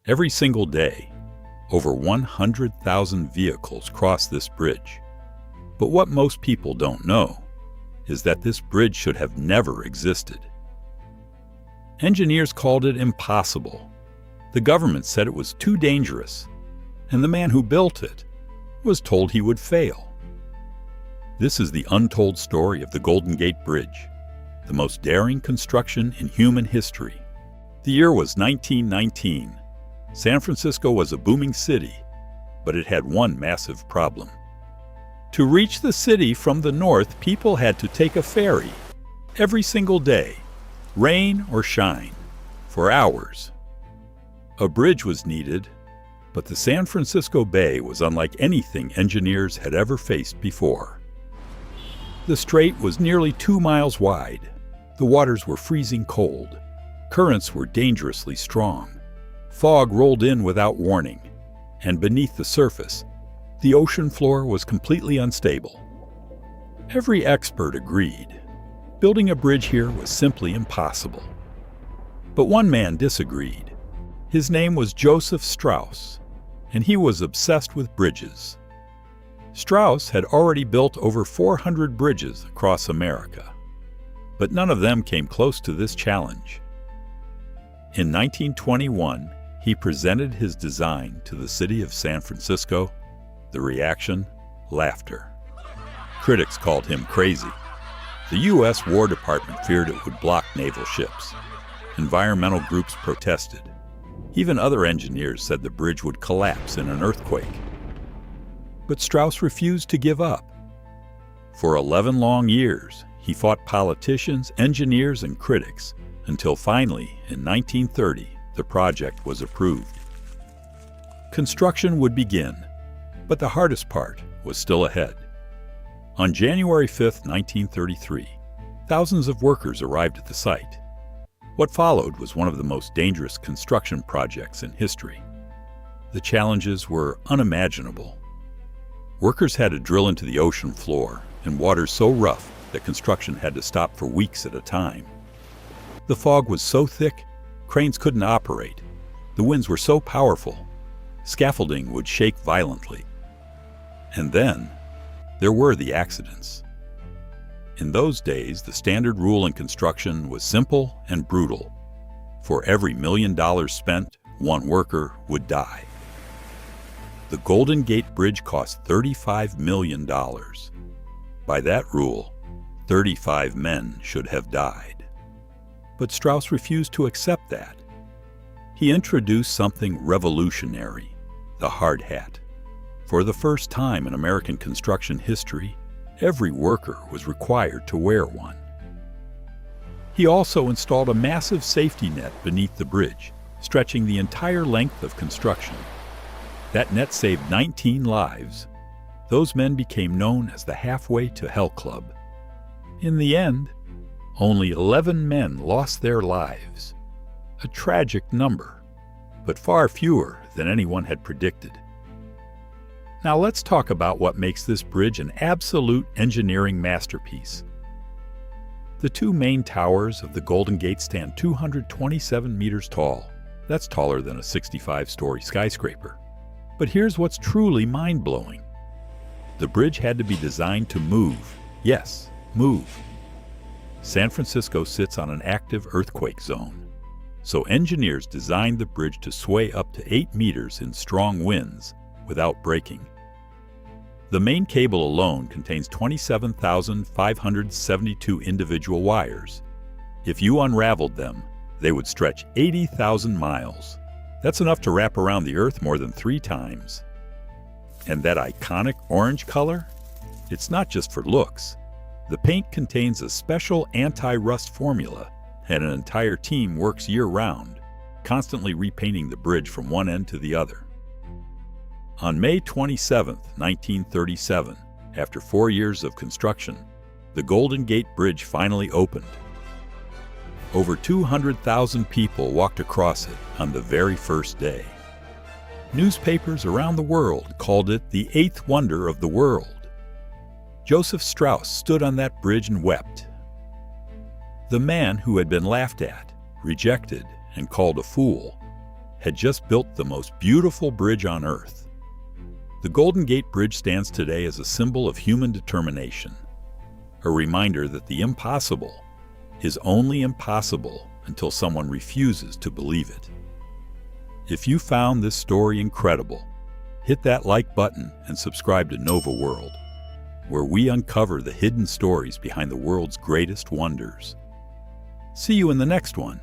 Every single day, over 100,000 vehicles cross this bridge. But what most people don't know is that this bridge should have never existed. Engineers called it impossible. The government said it was too dangerous, and the man who built it was told he would fail. This is the untold story of the Golden Gate Bridge, the most daring construction in human history. The year was 1919. San Francisco was a booming city, but it had one massive problem. To reach the city from the north, people had to take a ferry every single day, rain or shine, for hours. A bridge was needed, but the San Francisco Bay was unlike anything engineers had ever faced before. The strait was nearly 2 miles wide. The waters were freezing cold. Currents were dangerously strong. Fog rolled in without warning, and beneath the surface, the ocean floor was completely unstable. Every expert agreed. Building a bridge here was simply impossible. But one man disagreed. His name was Joseph Strauss, and he was obsessed with bridges. Strauss had already built over 400 bridges across America, but none of them came close to this challenge. In 1921, he presented his design to the city of San Francisco. The reaction? Laughter. Critics called him crazy. The U.S. War Department feared it would block naval ships. Environmental groups protested. Even other engineers said the bridge would collapse in an earthquake. But Strauss refused to give up. For 11 long years, he fought politicians, engineers, and critics, until finally, in 1930, the project was approved. Construction would begin, but the hardest part was still ahead. On January 5, 1933, thousands of workers arrived at the site. What followed was one of the most dangerous construction projects in history. The challenges were unimaginable. Workers had to drill into the ocean floor in waters so rough that construction had to stop for weeks at a time. The fog was so thick, cranes couldn't operate. The winds were so powerful, scaffolding would shake violently. And then, there were the accidents. In those days, the standard rule in construction was simple and brutal. For every $1 million spent, one worker would die. The Golden Gate Bridge cost $35 million. By that rule, 35 men should have died. But Strauss refused to accept that. He introduced something revolutionary, the hard hat. For the first time in American construction history, every worker was required to wear one. He also installed a massive safety net beneath the bridge, stretching the entire length of construction. That net saved 19 lives. Those men became known as the Halfway to Hell Club. In the end, only 11 men lost their lives. A tragic number, but far fewer than anyone had predicted. Now let's talk about what makes this bridge an absolute engineering masterpiece. The two main towers of the Golden Gate stand 227 meters tall. That's taller than a 65-story skyscraper. But here's what's truly mind-blowing. The bridge had to be designed to move. Yes, move. San Francisco sits on an active earthquake zone, so engineers designed the bridge to sway up to 8 meters in strong winds without breaking. The main cable alone contains 27,572 individual wires. If you unraveled them, they would stretch 80,000 miles. That's enough to wrap around the Earth more than 3 times. And that iconic orange color? It's not just for looks. The paint contains a special anti-rust formula, and an entire team works year-round, constantly repainting the bridge from one end to the other. On May 27, 1937, after 4 years of construction, the Golden Gate Bridge finally opened. Over 200,000 people walked across it on the very first day. Newspapers around the world called it the 8th wonder of the world. Joseph Strauss stood on that bridge and wept. The man who had been laughed at, rejected, and called a fool had just built the most beautiful bridge on Earth. The Golden Gate Bridge stands today as a symbol of human determination, a reminder that the impossible is only impossible until someone refuses to believe it. If you found this story incredible, hit that like button and subscribe to Nova World, where we uncover the hidden stories behind the world's greatest wonders. See you in the next one.